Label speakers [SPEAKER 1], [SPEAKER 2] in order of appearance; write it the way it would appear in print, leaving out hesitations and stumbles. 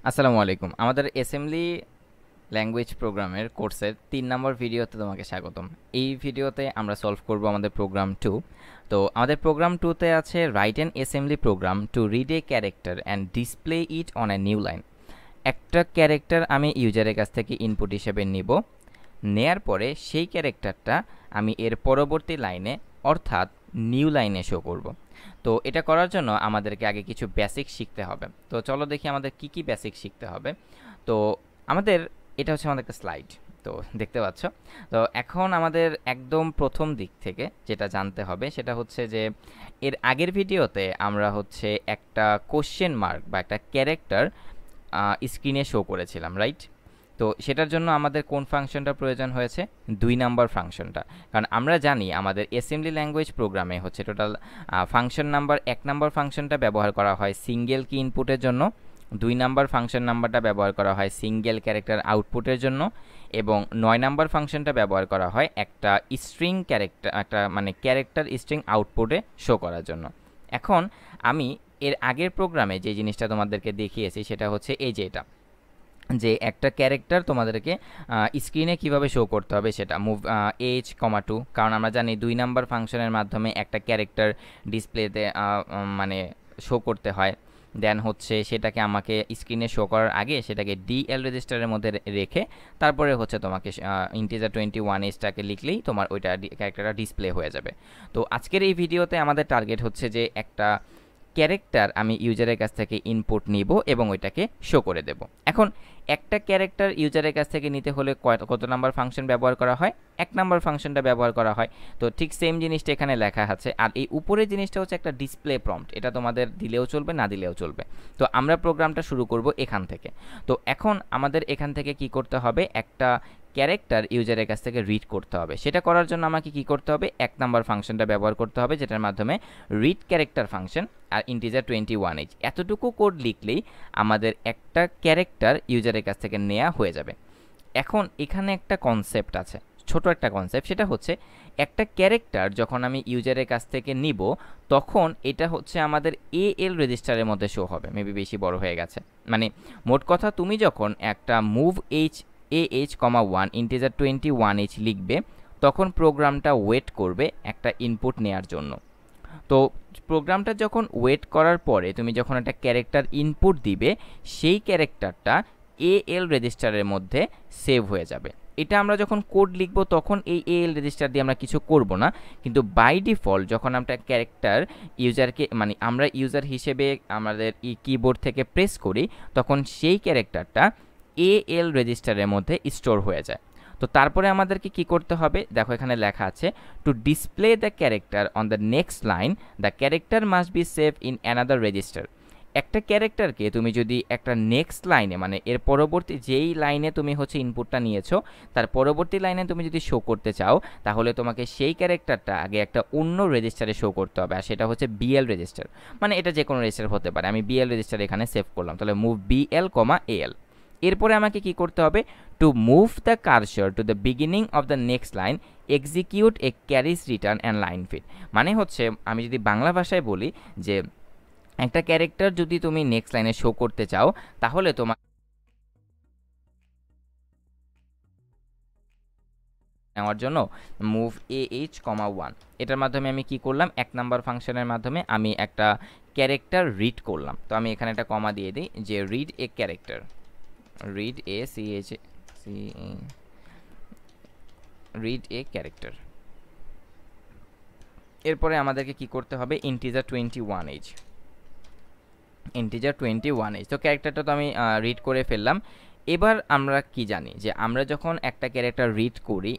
[SPEAKER 1] আসসালামু আলাইকুম। আমাদের অ্যাসেম্বলি ল্যাঙ্গুয়েজ প্রোগ্রামের কোর্সের ৩ নম্বর ভিডিওতে তোমাকে স্বাগতম। এই ভিডিওতে আমরা সলভ করব আমাদের প্রোগ্রাম 2। তো আমাদের প্রোগ্রাম 2 তে আছে right an assembly program to read a character and display it on a new line. একটা ক্যারেক্টার আমি ইউজারের কাছ থেকে ইনপুট হিসেবে নিব, নেয়ার পরে সেই ক্যারেক্টারটা আমি এর পরবর্তী লাইনে অর্থাৎ নিউ লাইনে শো করব। তো এটা করার জন্য আমাদেরকে আগে কিছু বেসিক শিখতে হবে। তো চলো দেখি আমাদের কি কি বেসিক শিখতে হবে। তো আমাদের এটা হচ্ছে আমাদের একটা স্লাইড, তো দেখতে পাচ্ছ। তো এখন আমাদের একদম প্রথম দিক থেকে যেটা জানতে হবে সেটা হচ্ছে যে এর আগের ভিডিওতে আমরা হচ্ছে একটা কোশ্চেন মার্ক বা একটা ক্যারেক্টার স্ক্রিনে শো করেছিলাম, রাইট? তো সেটার জন্য আমাদের কোন ফাংশনটা প্রয়োজন হয়েছে? ২ নাম্বার ফাংশনটা। কারণ আমরা জানি আমাদের অ্যাসেম্বলি ল্যাঙ্গুয়েজ প্রোগ্রামে হচ্ছে টোটাল ফাংশন নাম্বার ১ নাম্বার ফাংশনটা ব্যবহার করা হয় সিঙ্গেল কি ইনপুটের জন্য, ২ নাম্বার ফাংশন নাম্বারটা ব্যবহার করা হয় সিঙ্গেল ক্যারেক্টার আউটপুটের জন্য, এবং ৯ নাম্বার ফাংশনটা ব্যবহার করা হয় একটা স্ট্রিং ক্যারেক্টার, একটা মানে ক্যারেক্টার স্ট্রিং আউটপুটে শো করার জন্য। এখন আমি এর আগের প্রোগ্রামে যে জিনিসটা তোমাদেরকে দেখিয়েছি সেটা হচ্ছে এই যে এটা, যে একটা ক্যারেক্টার তোমাদেরকে স্ক্রিনে কিভাবে শো করতে হবে সেটা মুভ h,2, কারণ আমরা জানি ২ নাম্বার ফাংশনের মাধ্যমে একটা ক্যারেক্টার ডিসপ্লেতে মানে শো করতে হয়। দেন হচ্ছে সেটাকে আমাকে স্ক্রিনে শো করার আগে সেটাকে ডিএল রেজিস্টারের মধ্যে রেখে তারপরে হচ্ছে তোমাকে ইন্টিজার 21h-টাকে লিখলেই তোমার ওইটা ক্যারেক্টারটা ডিসপ্লে হয়ে যাবে। তো আজকের এই ভিডিওতে আমাদের টার্গেট হচ্ছে যে একটা ক্যারেক্টার আমি ইউজারের কাছ থেকে ইনপুট নিব এবং ওইটাকে শো করে দেব। এখন একটা ক্যারেক্টার ইউজারের কাছ থেকে নিতে হলে কত নাম্বার ফাংশন ব্যবহার করা হয়? ১ নাম্বার ফাংশনটা ব্যবহার করা হয়। তো ঠিক সেম জিনিসটা এখানে লেখা আছে। আর এই উপরের জিনিসটা হচ্ছে একটা ডিসপ্লে প্রম্পট, এটা তোমাদের দিলেও চলবে না দিলেও চলবে। তো আমরা প্রোগ্রামটা শুরু করব এখান থেকে। তো এখন আমাদের এখান থেকে কি করতে হবে? একটা ক্যারেক্টার ইউজারের কাছ থেকে রিড করতে হবে। সেটা করার জন্য আমাকে কি করতে হবে? ১ নাম্বার ফাংশনটা ব্যবহার করতে হবে, যেটার মাধ্যমে রিড ক্যারেক্টার ফাংশন আর ইন্টিজার 21h এতটুকু কোড লিখলেই আমাদের একটা ক্যারেক্টার ইউজারের কাছ থেকে নেওয়া হয়ে যাবে। এখন এখানে একটা কনসেপ্ট আছে, ছোট একটা কনসেপ্ট, সেটা হচ্ছে একটা ক্যারেক্টার যখন আমি ইউজারের কাছ থেকে নিব তখন এটা হচ্ছে আমাদের এএল রেজিস্টারের মধ্যে শো হবে। মেবি বেশি বড় হয়ে গেছে। মানে মোট কথা, তুমি যখন একটা মুভ ah,1 ইন্টিজার 21h লিখবে তখন প্রোগ্রামটা ওয়েট করবে একটা ইনপুট নেয়ার জন্য। তো প্রোগ্রামটা যখন ওয়েট করার পরে তুমি যখন একটা ক্যারেক্টার ইনপুট দিবে সেই ক্যারেক্টারটা এএল রেজিস্টারের মধ্যে সেভ হয়ে যাবে। এটা আমরা যখন কোড লিখব তখন এই এএল রেজিস্টার দিয়ে আমরা কিছু করব না, কিন্তু বাই ডিফল্ট যখন আমরা ক্যারেক্টার ইউজারকে মানে আমরা ইউজার হিসেবে আমাদের কিবোর্ড থেকে প্রেস করি তখন সেই ক্যারেক্টারটা এএল রেজিস্টারের মধ্যে স্টোর হয়ে যায়। তো তারপরে আমাদেরকে কি করতে হবে? দেখো এখানে লেখা আছে to display the character on the next line the character must be save in another register. একটা ক্যারেক্টারকে তুমি যদি একটা নেক্সট লাইনে মানে এর পরবর্তী যেই লাইনে তুমি হচ্ছে ইনপুটটা নিয়েছো তার পরবর্তী লাইনে তুমি যদি শো করতে চাও তাহলে তোমাকে সেই ক্যারেক্টারটা আগে একটা অন্য রেজিস্টারে শো করতে হবে, আর সেটা হচ্ছে বিএল রেজিস্টার। মানে এটা যে কোনো রেজিস্টার হতে পারে। আমি বিএল রেজিস্টার এখানে সেভ করলাম, তাহলে মুভ বিএল, এএল। এরপরে আমাকে কি করতে হবে? To move the cursor to the beginning of the next line execute a carriage return and line feed. মানে হচ্ছে আমি যদি বাংলা ভাষায় বলি যে একটা ক্যারেক্টার যদি তুমি নেক্সট লাইনে শো করতে চাও তাহলে তোমার নেওয়ার জন্য মুভ ah,1 এটার মাধ্যমে আমি কি করলাম? ১ নাম্বার ফাংশনের মাধ্যমে আমি একটা ক্যারেক্টার রিড করলাম। তো আমি এখানে একটা কমা দিয়ে দিই যে read a character, read a read a character. এরপরে আমাদেরকে কি করতে হবে? Integer 21h। তো ক্যারেক্টারটা তো আমি রিড করে ফেললাম। এবার আমরা কি জানি যে আমরা যখন একটা ক্যারেক্টার রিড করি